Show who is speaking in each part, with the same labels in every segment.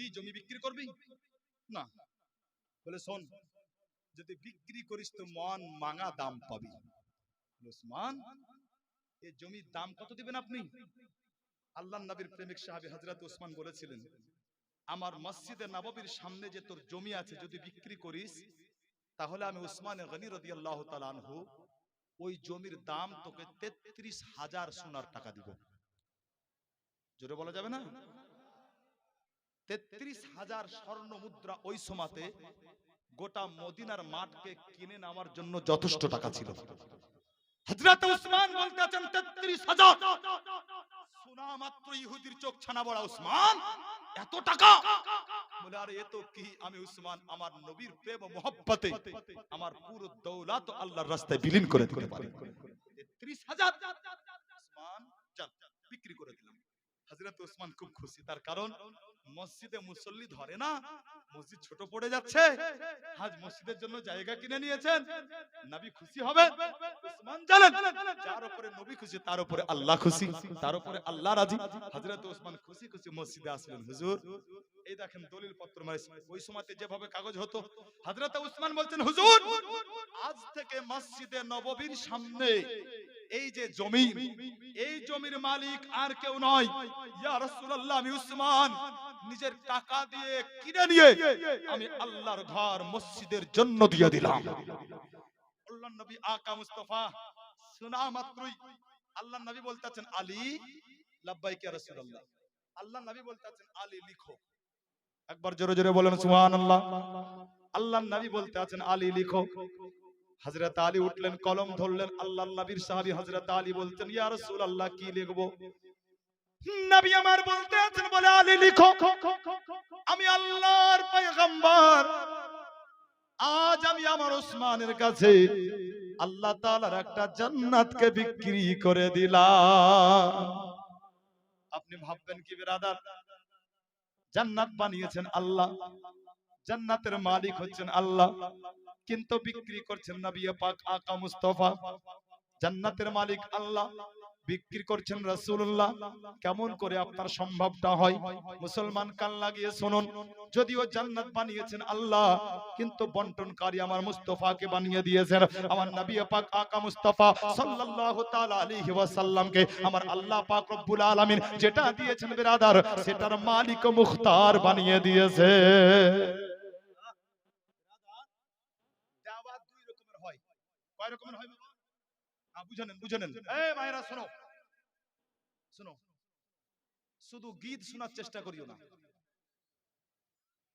Speaker 1: নবী জমি বিক্রি করবি না? বলে শোন, যদি বিক্রি করিস তো মন মাঙা দাম পাবি। উসমান, এই জমির দাম কত দিবেন আপনি? আল্লাহর নবীর প্রেমিক সাহাবী হযরত উসমান বলেছিলেন, আমার মসজিদে নববীর সামনে যে তোর জমি আছে যদি বিক্রি করিস, তাহলে আমি উসমান গনি রাদিয়াল্লাহু তাআলা আনহু ওই জমির দাম তোকে ৩৩,০০০ সোনার টাকা দিব। জোরে বলা যাবে না? ৩৩,০০০ স্বর্ণ মুদ্রা ওই সময়তে গোটা মদিনার মাঠকে কিনে নেওয়ার জন্য যথেষ্ট টাকা ছিল। হযরত উসমান বলতে আছেন ৩৩,০০০ শোনা মাত্র ইহুদির চোখ ছানা বড়া, উসমান এত টাকা? বলে আরে এ তো কি, আমি উসমান আমার নবীর প্রেম ও মহব্বতে আমার পুরো দৌলত আল্লাহর রাস্তায় বিলীন করে দিতে পারি। ৩৩,০০০ উসমান চল বিক্রি করে দিলাম। হযরত উসমান খুব খুশি, তার কারণ মসজিদে মুসল্লি ধরে না, মসজিদ ছোট পড়ে যাচ্ছে, আজ মসজিদের জন্য জায়গা কিনে নিয়েছেন, নবী খুশি হবে। উসমান জানেন যার উপরে নবী খুশি তার উপরে আল্লাহ খুশি, তার উপরে আল্লাহ রাজি। হযরত উসমান খুশি খুশি মসজিদে আসলেন। হুজুর এই দেখেন দলিল পত্র, ওই সময়তে যেভাবে কাগজ হতো, হযরত উসমান বলছেন হুজুর আজ থেকে মসজিদে নববীর সামনে এই যে জমি, এই জমির মালিক আর কেউ নয়, ইয়া রাসূলুল্লাহ আমি উসমান নিজের টাকা দিয়ে কিনে নিয়ে আমি আল্লাহর ঘর মসজিদের জন্য দিয়ে দিলাম। আল্লাহর নবী আকা মুস্তাফা শোনা মাত্রই আল্লাহর নবী বলতে আছেন আলী, লাব্বাইক ইয়া রাসূলুল্লাহ। আল্লাহর নবী বলতে আছেন আলী লিখো। একবার জোরে জোরে বলেন সুবহানাল্লাহ। আল্লাহর নবী বলতে আছেন আলী লিখো। হযরত আলী উঠলেন, কলম ধরলেন। আল্লাহর নবীর সাহাবী হযরত আলী বলতেন ইয়া রাসূলুল্লাহ কি লিখবো? নবী আমার বলতে আছেন বলে আলী লিখো, আমি আল্লাহর পয়গম্বর আজ আমি আমার উসমানের কাছে আল্লাহ তাআলার একটা জান্নাতকে বিক্রি করে দিলাম। আপনি ভাববেন কি বিরাদার, জান্নাত বানিয়েছেন আল্লাহ, জান্নাতের মালিক হচ্ছেন আল্লাহ, কিন্তু বিক্রি করছেন নবী পাক আকা মুস্তাফা। জান্নাতের মালিক আল্লাহ, বিক্রি করছেন রাসূলুল্লাহ। কেমন করে আপনার সম্ভবটা হয়? মুসলমান কান লাগিয়ে শুনুন, যদিও জান্নাত বানিয়েছেন আল্লাহ, কিন্তু বন্টনকারী আমার মুস্তাফাকে বানিয়ে দিয়েছেন। আমার নবী পাক আকা মুস্তাফা সাল্লাল্লাহু তাআলা আলাইহি ওয়াসাল্লামকে আমার আল্লাহ পাক রব্বুল আলামিন যেটা দিয়েছেন বিরাদার, সেটার মালিক ও মুখতার বানিয়ে দিয়েছে। দাওয়াত দুই রকমের হয়। কয় রকমের হয় বাবা? বুঝে নেন, বুঝে নেন। এই ভাইরা শোনো, শোনো, শুধু গীত শোনার চেষ্টা করিও না।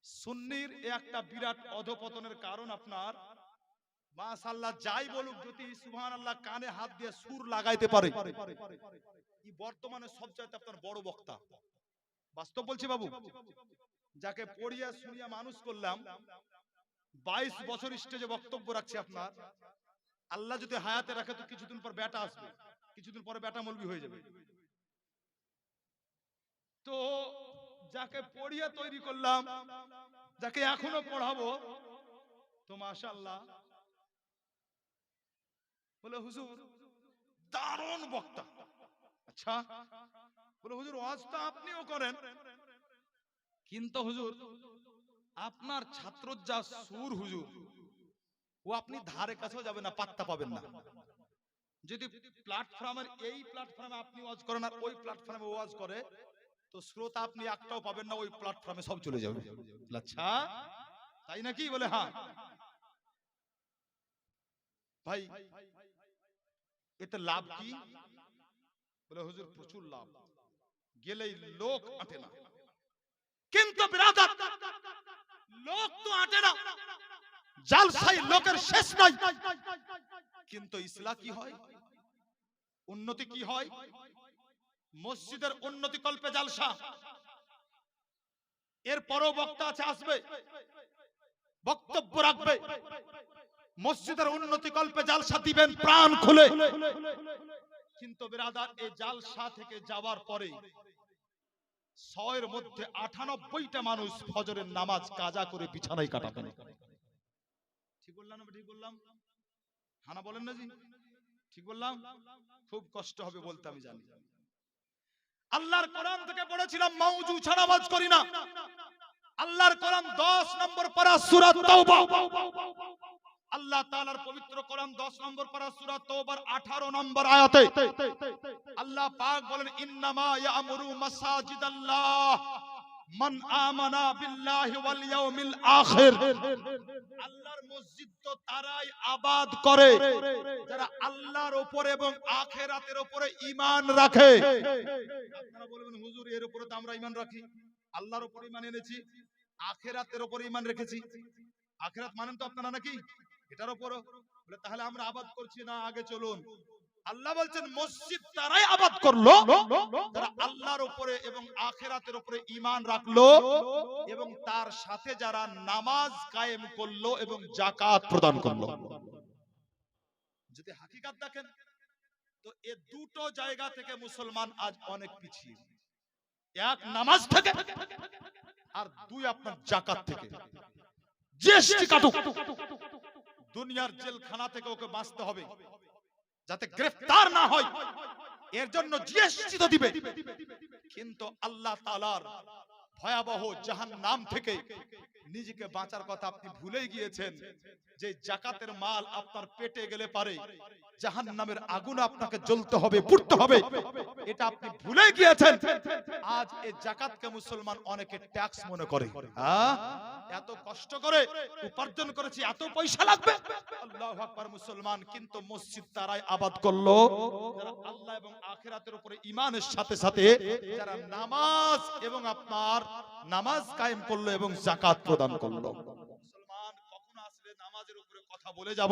Speaker 1: সুন্নির একটা বিরাট অধপতনের কারণ আপনার মাশাআল্লাহ যাই বলুক, যদি সুবহানাল্লাহ কানে হাত দিয়ে সুর লাগাইতে পারে, এই বর্তমানে সবচাইতে আপনার বড় বক্তা। বাস্তব বলছি বাবু, যাকে পড়িয়া শুনিয়া মানুষ করলাম, 22 বছর স্টেজে বক্তব্য রাখছে আপনার, আল্লাহ যদি হায়াতে রাখে তো কিছুদিন পর বেটা আসবে, কিছুদিন পরে বেটা মৌলবি হয়ে যাবে। তো যাকে পড়িয়ে তৈরি করলাম, যাকে এখনো পড়াবো, তো মাশাআল্লাহ বলে হুজুর দারুণ বক্তা। আচ্ছা, বলে হুজুর ওয়াজ তো আপনিও করেন, কিন্তু হুজুর আপনার ছাত্র যা সুর হুজুর, ও আপনি ধারে কাছেও যাবেন না, পাত্তা পাবেন না। যদি প্ল্যাটফর্মের এই প্ল্যাটফর্মে আপনি ওয়াজ করেন আর ওই প্ল্যাটফর্মে ওয়াজ করে, তো শ্রোতা আপনি একটাও পাবেন না, ওই প্ল্যাটফর্মে সব চলে যাবে। আচ্ছা তাই নাকি? বলে হ্যাঁ ভাই, এতে লাভ কি? বলে হুজুর প্রচুর লাভ, গেলেই লোক আটে না। কিন্তু বিরাদার, লোক তো আটে না, জালসাই লোকের শেষ নাই, কিন্তু ইসলাহ কি হয়, উন্নতি কি হয়? মসজিদের উন্নতি কল্পে জালসা, এর পরও বক্তা আছে আসবে, বক্তব্য রাখবে, মসজিদের উন্নতি কল্পে জালসা দিবেন প্রাণ খুলে। কিন্তু বিরাদার এই জালসা থেকে যাওয়ার পরে 100 এর মধ্যে 98টা মানুষ ফজরের নামাজ কাজা করে বিছানায় কাটাবেন। ঠিক বললাম না? ঠিক বললাম? হানা বলেন না জি? ঠিক বললাম? খুব কষ্ট হবে বলতে আমি জানি। আল্লাহর কোরআন থেকে পড়েছিলাম মাউজু ছাড়া নামাজ করি না। আল্লাহর কোরআন 10 নম্বর পারা সূরা তাওবা, আল্লাহ তাআলার পবিত্র কোরআন 10 নম্বর পারা সূরা তাওবার 18 নম্বর আয়াতে আল্লাহ পাক বলেন, ইন্নামা ইয়ামুরু মাসাজিদাল্লাহ মান আমানা বিল্লাহি ওয়াল ইয়াউমিল আখির। আল্লাহর মসজিদ তো তারাই আবাদ করে যারা আল্লাহর উপরে এবং আখিরাতের উপরে ঈমান রাখে। আপনারা বলবেন, হুজুর এর উপরে তো আমরা ঈমান রাখি, আল্লাহর উপরে ঈমান এনেছি, আখিরাতের উপরে ঈমান রেখেছি। আখিরাত মানেন তো আপনারা নাকি এটার উপর? বলে তাহলে আমরা আবাদ করছি না, আগে চলুন। আল্লাহ বলছেন মসজিদ তারাই আবাদ করলো যারা আল্লাহর উপরে এবং আখিরাতের উপরে ঈমান রাখলো এবং তার সাথে যারা নামাজ কায়েম করলো এবং যাকাত প্রদান করলো। যদি হাকিকাত দেখেন তো এই দুটো জায়গা থেকে মুসলমান আজ অনেক পিছিয়ে। এক নামাজ থেকে, আর দুই আপনার যাকাত থেকে। জিএসটি কাটুক, দুনিয়ার জেলখানা থেকে ওকে বাঁচতে হবে যাতে গ্রেফতার না হয়, এর জন্য জিএসটি তো দিবে। কিন্তু আল্লাহ তাআলার ভয়াবহ জাহান্নাম থেকে নিজেকে বাঁচার কথা আপনি ভুলেই গিয়েছেন। যে যাকাতের মাল আপনার পেটে গেলে পারে জাহান্নামের আগুনে আপনাকে জ্বলতে হবে, পুড়তে হবে, এটা আপনি ভুলে গিয়েছেন। আজ এই যাকাতকে মুসলমান অনেকে ট্যাক্স মনে করে। এত কষ্ট করে উপার্জন করেছি, এত পয়সা লাগবে। আল্লাহু আকবার। মুসলমান কিন্তু মসজিদ তারাই আবাদ করলো যারা আল্লাহ এবং আখিরাতের উপরে ঈমানের সাথে সাথে যারা নামাজ এবং আপনার নামাজ কায়েম করলো এবং যাকাত প্রদান করলো। মুসলমান কখন আসলে নামাজের উপরে কথা বলে যাব।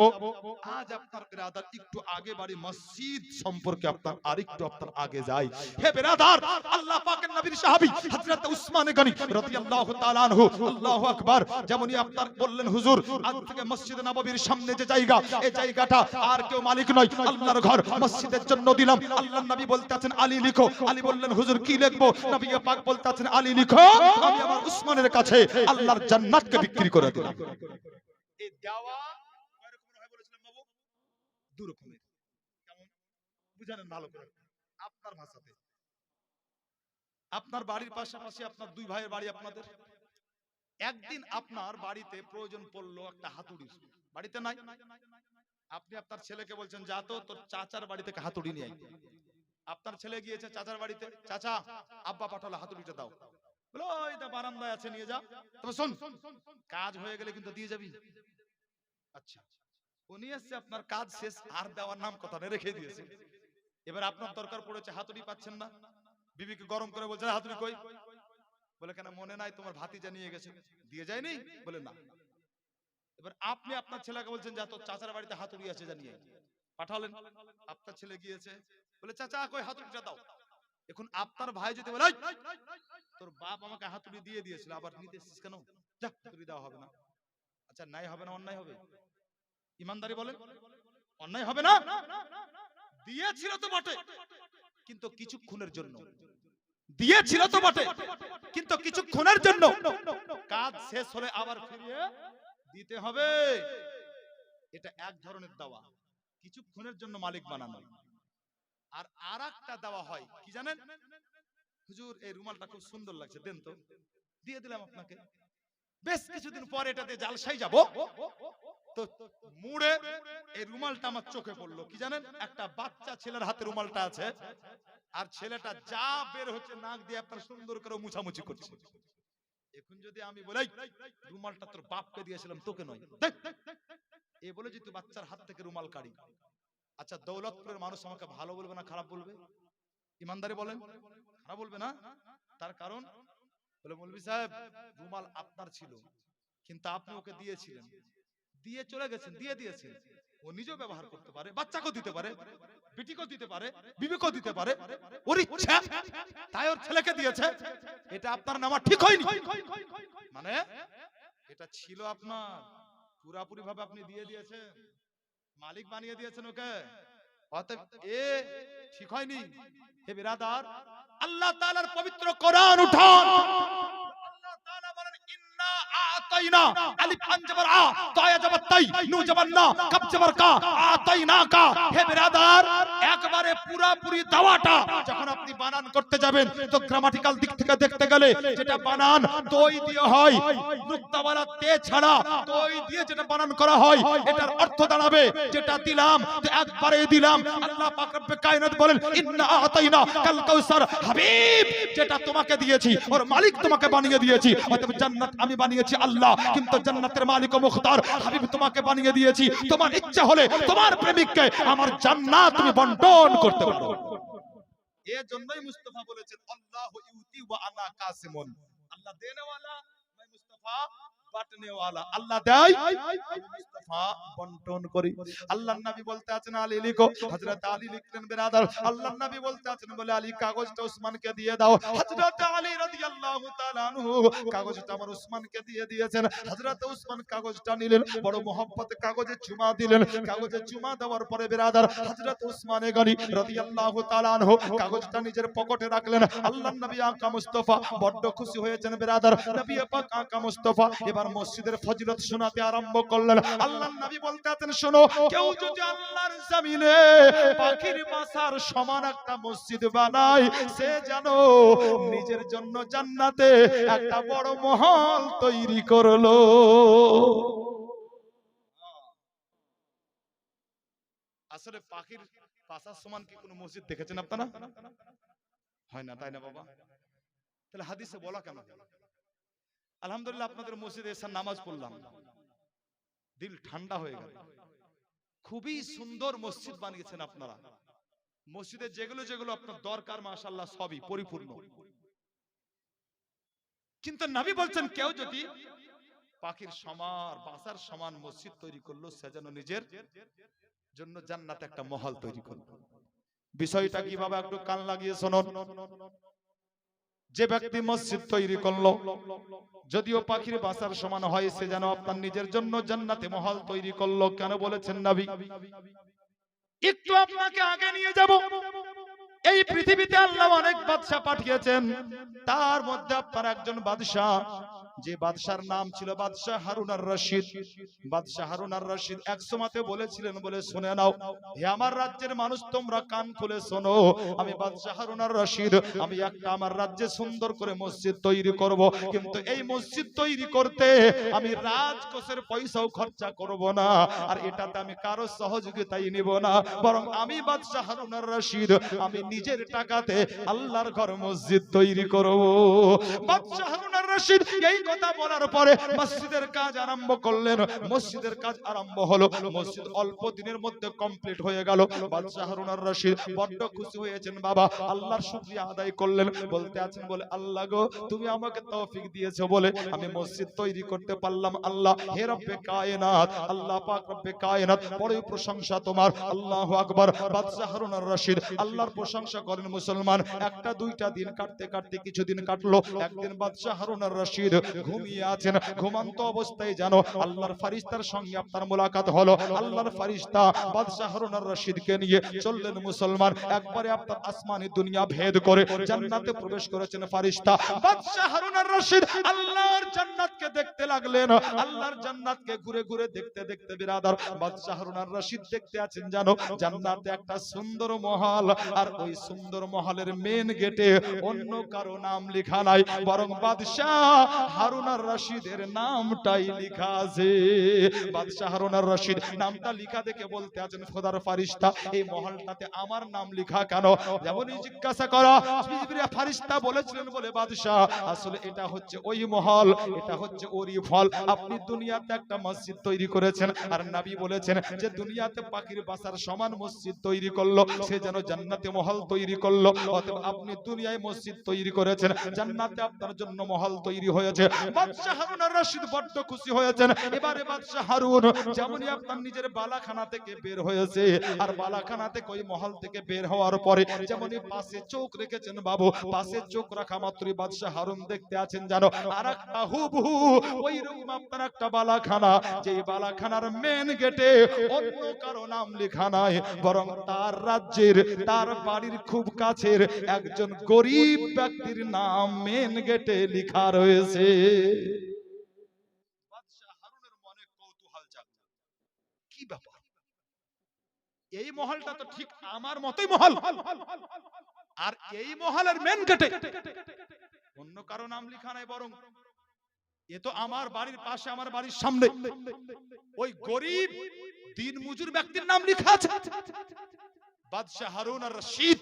Speaker 1: আজ আপনার বিরাদার একটু আগে বাড়ি মসজিদ সম্পর্কে আপনার আরেকটু আপনার আগে যাই। হে বিরাদার, আল্লাহ পাকের নবীর সাহাবী হযরত উসমান গনি রাদিয়াল্লাহু তাআলা আনহু, আল্লাহু আকবার, যেমনই আপনার বললেন হুজুর আজ থেকে মসজিদ নববীর সামনে যে জায়গা, এই জায়গাটা আর কেউ মালিক নয়, আল্লাহর ঘর, মসজিদের জন্য দিলাম। আল্লাহর নবী বলতে আছেন আলী লিখো। আলী বললেন হুজুর কি লিখবো? নবী পাক বলতে আছেন আলী লিখো, আমি আমার উসমানের কাছে আল্লাহর জান্নাতকে বিক্রি করে দিলাম। এই দেওয়া কয় রকমের হয় বলেছিলাম বাবু? দুই রকমের। কেমন বুঝানেন ভালো করে আপনার ভাষাতে। আপনার বাড়ির পাশাপাশি আপনার দুই ভাইয়ের বাড়ি আপনাদের। একদিন আপনার বাড়িতে প্রয়োজন পড়লো একটা হাতুড়ির, বাড়িতে নাই। আপনি আপনার ছেলেকে বলছেন যা তো তোর চাচার বাড়ি থেকে হাতুড়ি নিয়ে আয়। আপনার ছেলে গিয়েছে চাচার বাড়িতে, চাচা আব্বা পাঠালো হাতুড়িটা দাও। বলো ওইটা বারান্দায় আছে নিয়ে যা। তবে শোন, কাজ হয়ে গেলে কিন্তু দিয়ে যাবি। আচ্ছা, উনি এসছে, আপনার কাজ শেষ, আর দেওয়ার নাম কথা নেই, রেখে দিয়েছে। এবার আপনার দরকার পড়েছে, হাতুড়ি পাচ্ছেন না, বিবিকে গরম করে বলছেন হাতুড়ি কই? বলে কেন মনে নাই তোমার ভাতিজা নিয়ে গেছে, দিয়ে যায়নি? বলে না। এবার আপনি আপনার ছেলেকে বলছেন যা তোর চাচার বাড়িতে হাতুড়ি আছে জানিয়ে পাঠালেন। আপনার ছেলে গিয়েছে, বলে চাচা কই হাতুড়িটা দাও। এখন আপনার ভাই যদি বলে তোর বাপ আমাকে হাতুড়ি দিয়ে দিয়েছিল, আবার নিতে এসেছিস কেন? যা, হাতুড়ি দেওয়া হবে না। আচ্ছা, ন্যায় হবে না অন্যায় হবে? ইমানদারি বলেন, অন্যায় হবে না? দিয়েছিল তো বটে, কিন্তু কিছুক্ষণের জন্য দিয়েছিল তো বটে, কিন্তু কিছুক্ষণের জন্য। কাজ শেষ হলে আবার ফিরিয়ে দিতে হবে। এটা এক ধরনের দেওয়া, কিছুক্ষণের জন্য মালিক বানানো। আর আরেকটা দেওয়া হয় কি জানেন? হুজুর এই রুমালটা খুব সুন্দর লাগছে, দেন তো। দিয়ে দিলাম আপনাকে। বেশ কিছুদিন পর এটাতে জালসাই যাব তো মুড়ে এই রুমালটা আমার চোখে পড়লো। কি জানেন? একটা বাচ্চা ছেলের হাতে রুমালটা আছে, আর ছেলেটা যা বের হচ্ছে নাক দিয়ে আপনার সুন্দর করে মুছামুছি করছে। এখন যদি আমি বলি রুমালটা তোর বাপকে দিয়েছিলাম, তোকে নয়, এ বলে যে তুই বাচ্চার হাত থেকে রুমাল কাড়ি। আচ্ছা, দৌলতপুরের মানুষ আমাকে ভালো বলবে না খারাপ বলবে? ইমানদারি বলেন, খারাপ বলবে না? তার কারণ বলে মৌলভী সাহেব রুমাল আপনার ছিল, কিন্তু আপনি ওকে দিয়েছিলেন, দিয়ে চলে গেছেন, দিয়ে দিয়েছেন। ও নিজেও ব্যবহার করতে পারে, বাচ্চাকেও দিতে পারে, বিটিকেও দিতে পারে, বিবিকেও দিতে পারে, ওর ইচ্ছা, তাই ওর ছেলেকে দিয়েছে। এটা আপনার নামা ঠিক হয়নি। মানে এটা ছিল আপনার, পুরাপুরি ভাবে আপনি দিয়ে দিয়েছেন, মালিক বানিয়ে দিয়েছেন ওকে, অতএব এ ঠিক হয়নি। হে বিরাদার, আল্লাহ তাআলার পবিত্র কোরআন উঠান। আল্লাহ তাআলা বলেন ইন্না আতাইনা, আলিফ আন জবর আ, তায়া জবর তাই, নূন জবর না, কাফ জবর কা, আতাইনা কা। হে বিরাদার, একবার একবারে পুরাপুরি দাওয়াটা যখন আপনি বানান করতে যাবেন তো গ্রামাটিক্যাল দিক থেকে দেখতে গেলে যেটা বানান দই দিয়ে হয়, নুক্তাওয়ালা তে ছাড়া দই দিয়ে যেটা বানান করা হয় এটার অর্থ দাঁড়াবে যেটা দিলাম তো একবারে দিলাম। আল্লাহ পাক রব্বে কায়নাত বলেন ইন্না আতাইনা কাল কাউসার, হাবিব যেটা তোমাকে দিয়েছি ওর মালিক তোমাকে বানিয়ে দিয়েছি। অতএব জান্নাত আমি বানিয়েছি আল্লাহ, কিন্তু জান্নাতের মালিক ও মুখতার হাবিব তোমাকে বানিয়ে দিয়েছি। তোমার ইচ্ছা হলে তোমার প্রেমিককে আমার জান্নাত তুমি বন্টন করতে পারো। এর জন্যই মুস্তাফা বলেছেন আল্লাহু ইউতি ওয়া আনা কাসিমুন, আল্লাহ দেনেওয়ালা मैं মুস্তাফা বাটনেওয়ালা। আল্লাহ দেয় মুস্তাফা বন্টন করি। আল্লাহর নবী বলতে আছেন আলী লিখো, হযরত আলী লিখলেন বিরাদার আল্লাহর নবী বলতে আছেন বলে আলী কাগজটা উসমানকে দিয়ে দাও। হযরত আলী রাদিয়াল্লাহু তাআলা আনহু কাগজটা আমার উসমানকে দিয়ে দিয়েছেন। হযরত উসমান কাগজটা নিলেন, বড় মোহব্বতে কাগজে চুমা দিলেন। কাগজে চুমা দেওয়ার পরে বিরাদার হযরত উসমানে গনি রাদিয়াল্লাহু তাআলা আনহু কাগজটা নিজের পকেটে রাখলেন। আল্লাহর নবী আকা মুস্তাফা বড় খুশি হয়েছেন বিরাদার। নবী পাক আকা মুস্তাফা এবার মসজিদের ফজিলত শোনাতে আরম্ভ করলেন। আল্লাহর নবী বলতে আছেন শোনো, কেউ যদি আল্লাহর জমিনে পাখির বাসার সমান একটা মসজিদ বানায় সে যেন নিজের জন্য জান্নাতে একটা বড় মহল তৈরি করলো। আসলে পাখির বাসার সমান কি কোনো মসজিদ দেখেছেন আপনারা? হয় না, তাই না বাবা? তাহলে হাদিসে বলা কেন? আলহামদুলিল্লাহ আপনাদের মসজিদে এসে নামাজ পড়লাম, দিল ঠান্ডা হয়ে গেল। খুবই সুন্দর মসজিদ বানিয়েছেন আপনারা। মসজিদে যেগুলো যেগুলো আপনার দরকার মাশাআল্লাহ সবই পরিপূর্ণ। কিন্তু নবী বলছেন কেউ যদি পাখির সমান বাসার সমান মসজিদ তৈরি করলো সে যেন নিজের জন্য জান্নাতে একটা মহল তৈরি করলো। বিষয়টা কিভাবে একটু কান লাগিয়ে শুনুন। যে ব্যক্তি মসজিদ তৈরি করলো যদিও পাখির বাসার সমান হয় সে যেন আপনার নিজের জন্য জান্নাতে মহল তৈরি করলো। কেন বলেছেন নবী? একটু আপনাকে আগে নিয়ে যাব। এই পৃথিবীতে আল্লাহ অনেক বাদশা পাঠিয়েছেন, তার মধ্যে আপনার একজন বাদশা, যে বাদশার নাম ছিল বাদশাহ হারুন আর রশিদ। বাদশাহ হারুন আর রশিদ এক সময়তে বলেছিলেন বলে শুনে নাও, হে আমার রাজ্যের মানুষ তোমরা কান খুলে শোনো, আমি বাদশাহ হারুন আর রশিদ আমি একটা আমার রাজ্যে সুন্দর করে মসজিদ তৈরি করব, কিন্তু এই মসজিদ তৈরি করতে আমি রাজকোষের পয়সাও খরচা করব না, আর এটাতে আমি কারো সহযোগিতাই নিব না, বরং আমি বাদশাহ হারুন আর রশিদ আমি নিজের টাকাতে আল্লাহর ঘর মসজিদ তৈরি করব। বাদশাহ হারুন আর রশিদ এই কথা বলার পরে মসজিদের কাজ আরম্ভ করলেন। মসজিদের কাজ আরম্ভ হলো, মসজিদ অল্প দিনের মধ্যে কমপ্লিট হয়ে গেল। বাদশাহ হারুন আর রশিদ বড় খুশি হয়েছেন বাবা, আল্লাহর শুকরিয়া আদায় করলেন। বলতে আছেন বলে আল্লাহ গো তুমি আমাকে তৌফিক দিয়েছো বলে আমি মসজিদ তৈরি করতে পারলাম। আল্লাহ হে রব্বে কায়নাত, আল্লাহ পাক রব্বে কায়নাত বড়ই প্রশংসা তোমার। আল্লাহু আকবার। বাদশাহ হারুন আর রশিদ আল্লাহর প্রশংসা করেন। মুসলমান একটা দুইটা দিন কাটতে কাটতে কিছুদিন কাটলো। একদিন বাদশাহ হারুন আর রশিদ ঘুমিয়ে আছেন, ঘুমন্ত অবস্থায় জানো আল্লাহর ফেরেশতার সঙ্গে আপনার মুলাকাত হলো। আল্লাহর ফেরেশতা বাদশাহ হারুন আর রশিদকে নিয়ে চললেন মুসলমান, একবারে আপনার আসমানি দুনিয়া ভেদ করে জান্নাতে প্রবেশ করেছেন ফেরেশতা। বাদশাহ হারুন আর রশিদ আল্লাহর জান্নাতকে দেখতে লাগলেন। আল্লাহর জান্নাতকে ঘুরে ঘুরে দেখতে দেখতে বিরাদার বাদশাহ হারুন আর রশিদ দেখতে আছেন জানো জান্নাতে একটা সুন্দর মহল, আর ওই সুন্দর মহলের মেন গেটে অন্য কারো নাম লেখা নাই, বরং বাদশাহ হারুন আর রশিদের নামটাই লেখা আছে। বাদশাহ হারুন আর রশিদ নামটা লেখা দেখে বলতে আছেন খোদার ফেরেশতা এই মহলটাতে আমার নাম লেখা কেন? যেমনই জিজ্ঞাসা করা জিবরিল ফেরেশতা বলেছিলেন বলে বাদশাহ আসলে এটা হচ্ছে ওই মহল, এটা হচ্ছে ওরই ফল। আপনি দুনিয়াতে একটা মসজিদ তৈরি করেছেন, আর নবী বলেছেন যে দুনিয়াতে পাখির বাসার সমান মসজিদ তৈরি করলো সে যেন জান্নাতে মহল তৈরি করলো। অতএব আপনি দুনিয়ায় মসজিদ তৈরি করেছেন, জান্নাতে আপনার জন্য মহল তৈরি হয়েছে। বাদশাহ হারুন আর রশিদ বড্ড খুশি হয়েছেন। এবারে বাদশাহ হারুন যেমনই আপনার নিজের বালাখানা থেকে বের হয়েছে, আর বালাখানা থেকে ওই মহল থেকে বের হওয়ার পরে যেমনই পাশে চোখ রেখেছেন বাবু, পাশে চোখ রাখা মাত্রই বাদশাহ হারুন দেখতে আছেন জানো আর একটা হুবহু ওই রকম আপনার একটা বালাখানা, যে বালাখানার মেন গেটে অন্য কারো নাম লেখা নাই, বরং তার রাজ্যের তার বাড়ির খুব কাছের একজন গরিব ব্যক্তির নাম মেন গেটে লেখা রয়েছে। বাদশাহ হারুনের মনে কৌতূহল জাগলো, কি ব্যাপার এই মহলটা তো ঠিক আমার মতোই মহল, আর এই মহলের মেন গেটে অন্য কারো নাম লেখা নাই, বরং এ তো আমার বাড়ির পাশে, আমার বাড়ির সামনে ওই গরিব দিনমজুর ব্যক্তির নাম লেখা আছে, বাদশাহ হারুন আর রশিদ।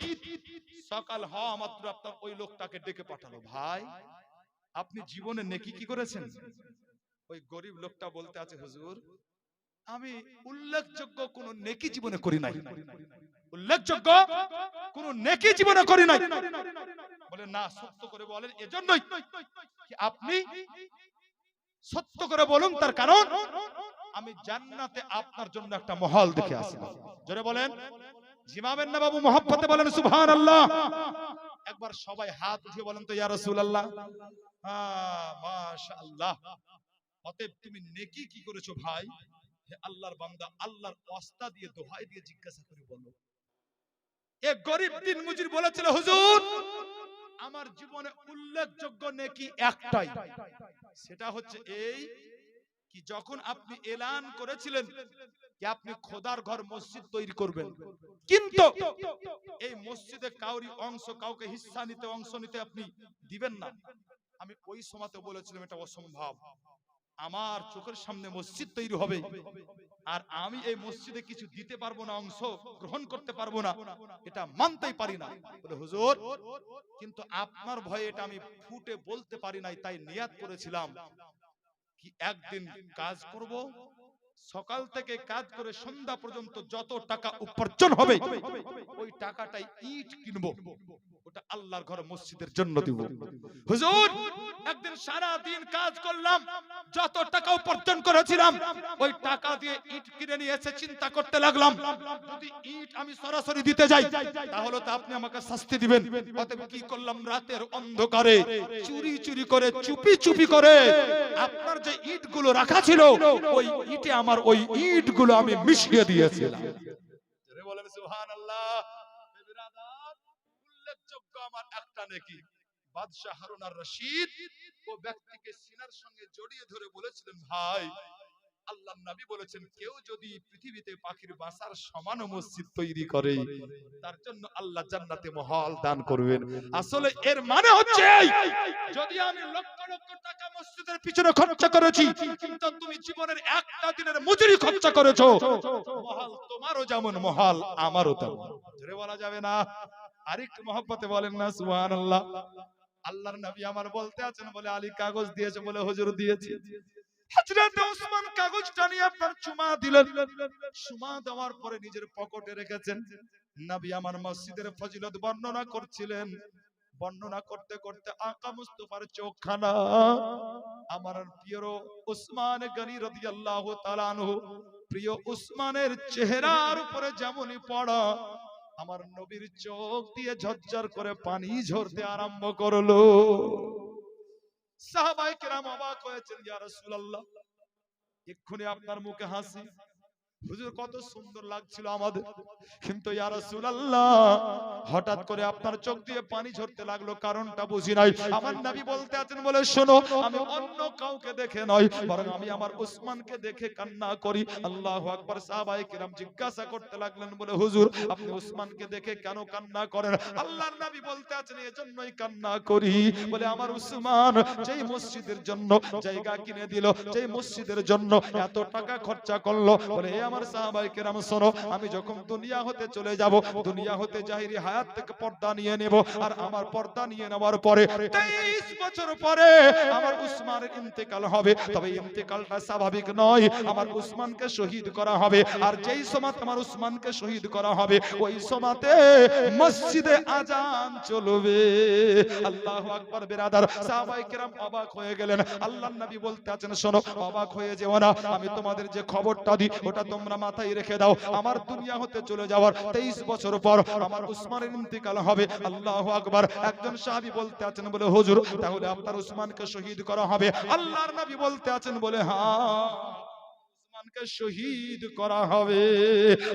Speaker 1: সকাল হওয়া মাত্র আপনার ওই লোকটাকে ডেকে পাঠালো, ভাই আপনি জীবনে নেকি কি করেছেন? ওই গরিব লোকটা বলতে আছে, হুজুর আমি উল্লেখযোগ্য কোন নেকি জীবনে করি নাই, উল্লেখযোগ্য কোন নেকি জীবনে করি নাই। বলে না, সত্য করে বলেন। এজন্যই আপনি সত্য করে বলুন, তার কারণ আমি জান্নাতে আপনার জন্য একটা মহল দেখে আসলাম। জোরে বলেন, জিমাবেন না বাবু, মহব্বতে বলেন সুবহানাল্লাহ। একবার সবাই হাত উঠিয়ে বলেন তো ইয়া রাসূলুল্লাহ। মাশাআল্লাহ। অতএব তুমি নেকি কি করেছো ভাই? হে আল্লাহর বান্দা, আল্লাহর ওয়াস্তা দিয়ে দোহাই দিয়ে জিজ্ঞাসা করে বলো। এক গরিব দিনমজুর বলেছিল, হুজুর আমার জীবনে উল্লেখযোগ্য নেকি একটাই, সেটা হচ্ছে এই কি যখন আপনি এলান করেছিলেন যে আপনি খোদার ঘর মসজিদ তৈরি করবেন, কিন্তু এই মসজিদে কাউরি অংশ, কাউকে হিস্সা নিতে, অংশ নিতে আপনি দিবেন না। আমি ওই সময়তে বলেছিলাম এটা অসম্ভব, আমার চোখের সামনে মসজিদ তৈরি হবে আর আমি এই মসজিদে কিছু দিতে পারবো না, অংশ গ্রহণ করতে পারবো না, এটা মানতেই পারি না। বলে হুজুর কিন্তু আপনার ভয়ে এটা আমি ফুটে বলতে পারি নাই, তাই নিয়াত করেছিলাম কি একদিন কাজ করব, সকাল থেকে কাজ করে সন্ধ্যা পর্যন্ত যত টাকা উপার্জন হবে ওই টাকাটাই ইট কিনবো, ওটা আল্লাহর ঘর মসজিদের জন্য দিব। হুজুর একদিন সারা দিন কাজ করলাম, যত টাকা উপার্জন করেছিলাম ওই টাকা দিয়ে ইট কিনে নিয়ে এসে চিন্তা করতে লাগলাম, যদি ইট আমি সরাসরি দিতে যাই তাহলে তো আপনি আমাকে শাস্তি দিবেন। অতএব কি করলাম, রাতের অন্ধকারে চুরি চুরি করে, চুপি চুপি করে আপনার যে ইটগুলো রাখা ছিল ওই ইটে আমার ওই ইটগুলো আমি মিশিয়ে দিয়েছিলাম। বলেন সুবহানাল্লাহ। উল্লেখযোগ্য আমার একটা নেকি, বাদশাহ হারুন আর রশিদ ও ব্যক্তিকে সিনার সঙ্গে জড়িয়ে ধরে বলেছিলেন, ভাই আল্লাহর নবী বলেছেন কেউ যদি পৃথিবীতে পাখির বাসার সমান মসজিদ তৈরি করে তার জন্য আল্লাহ জান্নাতে মহল দান করবেন। আসলে এর মানে হচ্ছে যদি আমি লক্ষ লক্ষ টাকা মসজিদের পিছনে খরচ করেছি কিন্তু তুমি জীবনের একটা দিনের মজুরি খরচ করেছো, মহল তোমারও যেমন মহল আমারও তেমন। জোরে বলা যাবে না? আরেকটু মহব্বতে বলেন না সুবহানাল্লাহ। আল্লাহর নবী আমার বলতে আছেন, বলে আলী কাগজ দিয়েছে? বলে হুজুর দিয়েছি। হযরত ওসমান কাগজটা নিয়ে আপনার চুমা দিলেন, চুমা দেওয়ার পরে নিজের পকেটে রেখেছেন। নবী আমার মসজিদের ফজিলত বর্ণনা করছিলেন, বর্ণনা করতে করতে আকা মুস্তাফার চোখখানা আমার প্রিয় ওসমান গনি রাদিয়াল্লাহু তাআলা আনহু, প্রিয় ওসমানের চেহারার উপরে যেমনই পড়া আমার নবীর চোখ দিয়ে ঝরঝর করে পানি ঝরতে আরম্ভ করলো। সাহাবায়ে কেরাম অবাক হয়েছেন, ইয়া রাসূলুল্লাহ এক্ষুনি আপনার মুখে হাসি, হুজুর কত সুন্দর লাগছিল আমাদের, কিন্তু ইয়া রাসূলুল্লাহ হঠাৎ করে আপনার চোখ দিয়ে পানি ঝরতে লাগলো, কারণটা বুঝি নাই। আমার নবী বলতে আছেন, বলে শোনো আমি অন্য কাউকে দেখে নয় বরং আমি আমার ওসমানকে দেখে কান্না করি। আল্লাহু আকবার। সাহাবায়ে কেরাম জিজ্ঞাসা করতে লাগলেন, বলে হুজুর আপনি ওসমানকে দেখে কেন কান্না করেন? আল্লাহর নবী বলতে আছেন এজন্যই কান্না করি, বলে আমার ওসমান যেই মসজিদের জন্য জায়গা কিনে দিল, যেই মসজিদের জন্য এত টাকা খরচা করলো, বলে আমার সাহাবায়ে কেরাম শোনো, আমি যখন দুনিয়া হতে চলে যাব, দুনিয়া হতে জাহিরি হায়াত থেকে পর্দা নিয়ে নেব, আর আমার পর্দা নিয়ে নেওয়ার পরে 23 বছর পরে আমার উসমানের ইন্তেকাল হবে। তবে ইন্তেকালটা স্বাভাবিক নয়, আমার উসমানকে শহীদ করা হবে, আর যেই সময় আমার উসমানকে শহীদ করা হবে ওই সময়তে মসজিদে আজান চলবে। আল্লাহু আকবার। বিরাদার সাহাবায়ে কেরাম অবাক হয়ে গেলেন। আল্লাহর নবী বলতে আছেন, শোনো অবাক হয়ে যেও না, আমি তোমাদের যে খবরটা দিই ওটা তোমরা মাথায় রেখে দাও। আমার দুনিয়া হতে চলে যাওয়ার 23 বছর পর আমার উসমানের ইন্তেকাল হবে। আল্লাহু আকবার। একজন সাহাবী বলতে আছেন, বলে হুজুর তাহলে আপনার উসমানকে শহীদ করা হবে? আল্লাহর নবী বলতে আছেন, বলে হ্যাঁ উসমানকে শহীদ করা হবে।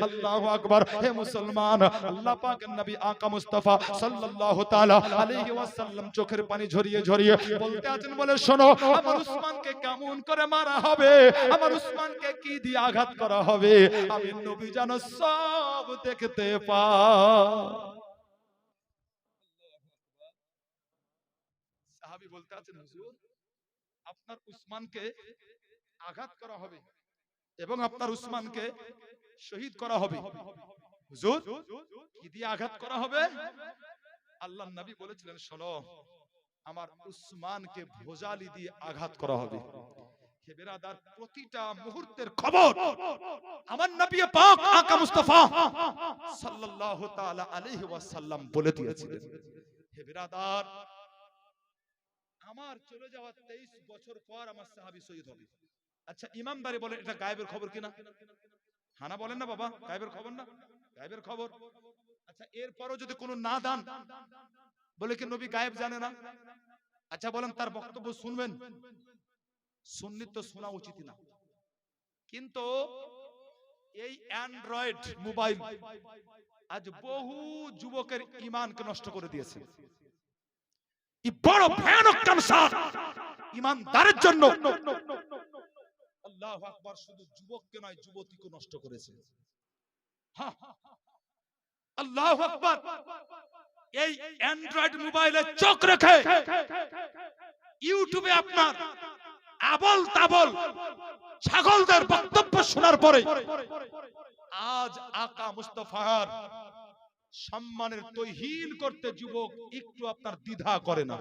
Speaker 1: আল্লাহু আকবার। হে মুসলমান, আল্লাহ পাকের নবী আকা মুস্তাফা সাল্লাল্লাহু তাআলা আলাইহি ওয়াসাল্লাম চোখের পানি ঝরিয়ে ঝরিয়ে বলতে আছেন, বলে শোনো আমার উসমানকে কিয়ামত কেমন করে মারা হবে, আমার উসমানকে কি দিয়ে আঘাত করা হবে, আমি নবী যেন সব দেখতে পাই। সাহাবী বলতে আছেন, হুজুর আপনার উসমানকে আঘাত করা হবে এবং আপনার উসমানকে শহীদ করা হবে। হুজুর কি দিয়ে আঘাত করা হবে? আল্লাহর নবী বলেছিলেন, শোনো, আমার উসমানকে ভোজালি দিয়ে আঘাত করা হবে। হে বিরাদার, প্রতিটা মুহূর্তের খবর আমার নবী পাক আকা মুস্তাফা সাল্লাল্লাহু তাআলা আলাইহি ওয়াসাল্লাম বলে দিয়েছিলেন। হে বিরাদার, আমার চলে যাওয়ার 23 বছর পর আমার সাহাবী শহীদ হবে। আচ্ছা ইমামদারি বলেন, এটা গায়েবের খবর কিনা? হানা বলেন না বাবা, গায়েবের খবর না? গায়েবের খবর। আচ্ছা এরপরও যদি কোনো না দান বলে কি নবী গায়েব জানে না? আচ্ছা বলেন তার বক্তব্য শুনবেন? সুন্নি তো শোনা উচিত না। কিন্তু এই অ্যান্ড্রয়েড মোবাইল আজ বহু যুবকের ঈমানকে নষ্ট করে দিয়েছে। এই বড় ভয়ানক ক্যান্সার ঈমানদারের জন্য। আল্লাহু আকবার, শুধু যুবককে নয় যুবতীকে নষ্ট করেছে। হ্যাঁ আল্লাহু আকবার, এই অ্যান্ড্রয়েড মোবাইলে চোখ রেখে ইউটিউবে আপনার আবল তাবল ছাগলদের বক্তব্য শোনার পরে আজ আকা মুস্তাফার সম্মানের তৌহিন করতে যুবক একটু আপনার দ্বিধা করে না।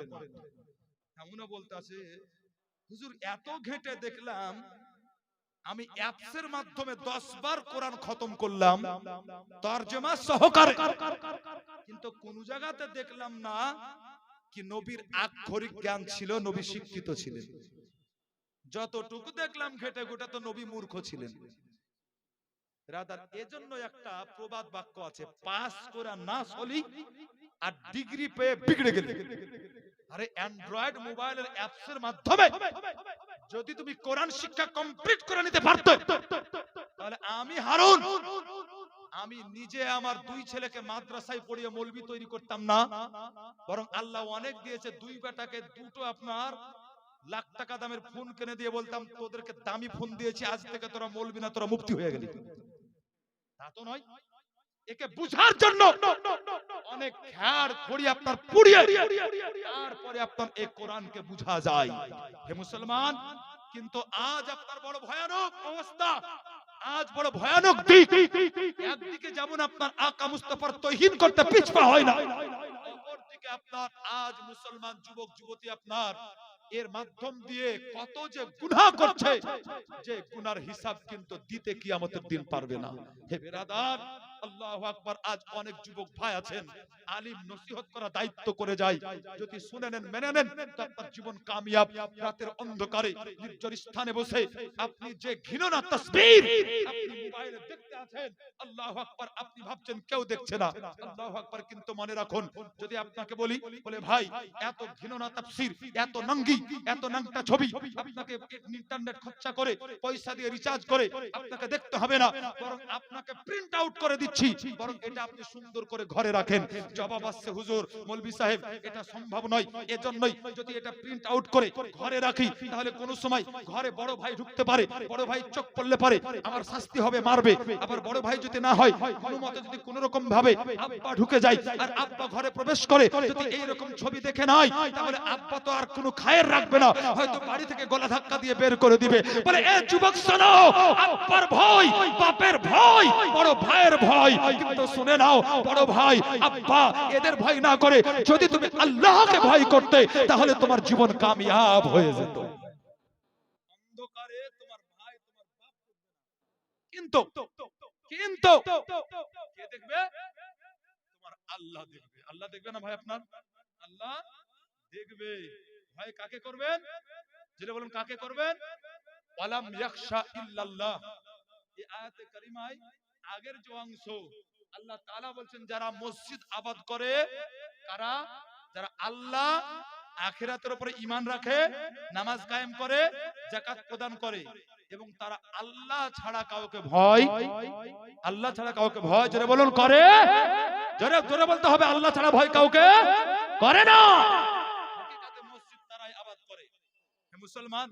Speaker 1: এমনও বলতে আছে, হুজুর এত ঘেটে দেখলাম, আমি অ্যাপসের মাধ্যমে 10 বার কোরআন খতম করলাম তরজমা সহকারে, কিন্তু কোন জায়গাতে দেখলাম না কি নবীর আক্ষরিক জ্ঞান ছিল, নবী শিক্ষিত ছিলেন। যতটুকু দেখলাম ঘেটে গোটা তো নবী মূর্খ ছিলেন। রাদার এজন্য একটা প্রবাদ বাক্য আছে, পাস করা না চলি আর ডিগ্রি পেয়ে বিগড়ে গেলে। আরে অ্যান্ড্রয়েড মোবাইলের অ্যাপসের মাধ্যমে যদি তুমি কোরআন শিক্ষা কমপ্লিট করে নিতে পারতে, তাহলে আমি হারুন, আমি নিজে আমার 2 ছেলেকে মাদ্রাসায় পড়িয়ে মৌলবি তৈরি করতাম না, বরং আল্লাহ অনেক দিয়েছে, 2 বেটাকে দুটো আপনার লাখ টাকা দামের ফোন কিনে দিয়ে বলতাম, তোদেরকে দামি ফোন দিয়েছি, আজ থেকে তোরা মৌলবি না, তোরা মুফতি হয়ে গেলি। তা তো নয়, একে বুঝার জন্য অনেক খ্যার খড়ি আপনার পুড়িয়ে তারপরে আপনার এই কোরআনকে বুঝা যায়। হে মুসলমান, কিন্তু আজ আপনার বড় ভয়ানক অবস্থা, আজ বড় ভয়ানক দিক। একদিকে যেমন আপনার আকা মুস্তাফার তৌহিন করতে পিছপা হয় না, অপরদিকে আপনার আজ মুসলমান যুবক যুবতী আপনার এর মাধ্যম দিয়ে কত যে গুনাহ করছে, যে গুনার হিসাব কিন্তু দিতে কিয়ামতের দিন পারবে না। হে বিরাদার, আল্লাহু আকবার, আজ অনেক যুবক ভাই আছেন, আলিম নসিহত করা দায়িত্ব করে যায়, যদি শুনে নেন মেনে নেন তো আপনার জীবন কামিয়াব। রাতের অন্ধকারে নির্জন স্থানে বসে আপনি যে ঘৃণা তাসবির আপনি মোবাইলে দেখতে আছেন, আল্লাহু আকবার, আপনি ভাবছেন কেউ দেখছে না, আল্লাহু আকবার, কিন্তু মনে রাখুন, যদি আপনাকে বলি বলে ভাই এত ঘৃণা তাফসীর, এত নঙ্গি, এত নাংটা ছবি আপনাকে ইন্টারনেট খরচা করে পয়সা দিয়ে রিচার্জ করে আপনাকে দেখতে হবে না, বরং আপনাকে প্রিন্ট আউট করে দিচ্ছি, বরং এটা আপনি সুন্দর করে ঘরে রাখেন। জবাব আসছে, হুজুর মৌলভী সাহেব এটা সম্ভব নয়, এজন্যই যদি এটা প্রিন্ট আউট করে ঘরে রাখি তাহলে কোন সময় ঘরে বড় ভাই ঢুকতে পারে, বড় ভাই চোখ পড়লে পারে আমার শাস্তি হবে, মারবে। আবার বড় ভাই যদি না হয়, কোনো মতে যদি কোন রকম ভাবে আব্বা ঢুকে যায় আর আব্বা ঘরে প্রবেশ করে, যদি এই রকম ছবি দেখে নাই, তাহলে আব্বা তো আর কোনো খায়ের রাখবে না, হয়তো বাড়ি থেকে গলা ধাক্কা দিয়ে বের করে দিবে। বলে এ যুবক শোনো, আব্বার ভয়, বাপের ভয়, বড় ভাইয়ের ভয়, কিন্তু শুনে নাও, বড় ভাই আব্বা এদের ভয় না করে যদি তুমি আল্লাহকে ভয় করতে, তাহলে তোমার জীবন কামিয়াব হয়ে যেত। অন্ধকারে তোমার ভাই তোমার বাপ, কিন্তু কিন্তু কে দেখবে? তোমার আল্লাহ দেখবে। আল্লাহ দেখবে না ভাই? আপনার আল্লাহ দেখবে। ভয় কাকে করবেন? যেটা বলেন কাকে করবেন? ওয়ালাম ইয়াখশা ইল্লাল্লাহ। এই আয়াতে কারিমায় আগের যে অংশ আল্লাহ তাআলা বলছেন, যারা মসজিদ আবাদ করে, কারা? যারা আল্লাহ আখিরাতের উপরে ঈমান রাখে, নামাজ কায়েম করে, যাকাত প্রদান করে, এবং তারা আল্লাহ ছাড়া কাউকে ভয়, আল্লাহ ছাড়া কাউকে ভয়, জোরে বলুন করে, জোরে জোরে বলতে হবে, আল্লাহ ছাড়া ভয় কাউকে করে না। হাকিকাতে মসজিদ তারাই আবাদ করে। হে মুসলমান,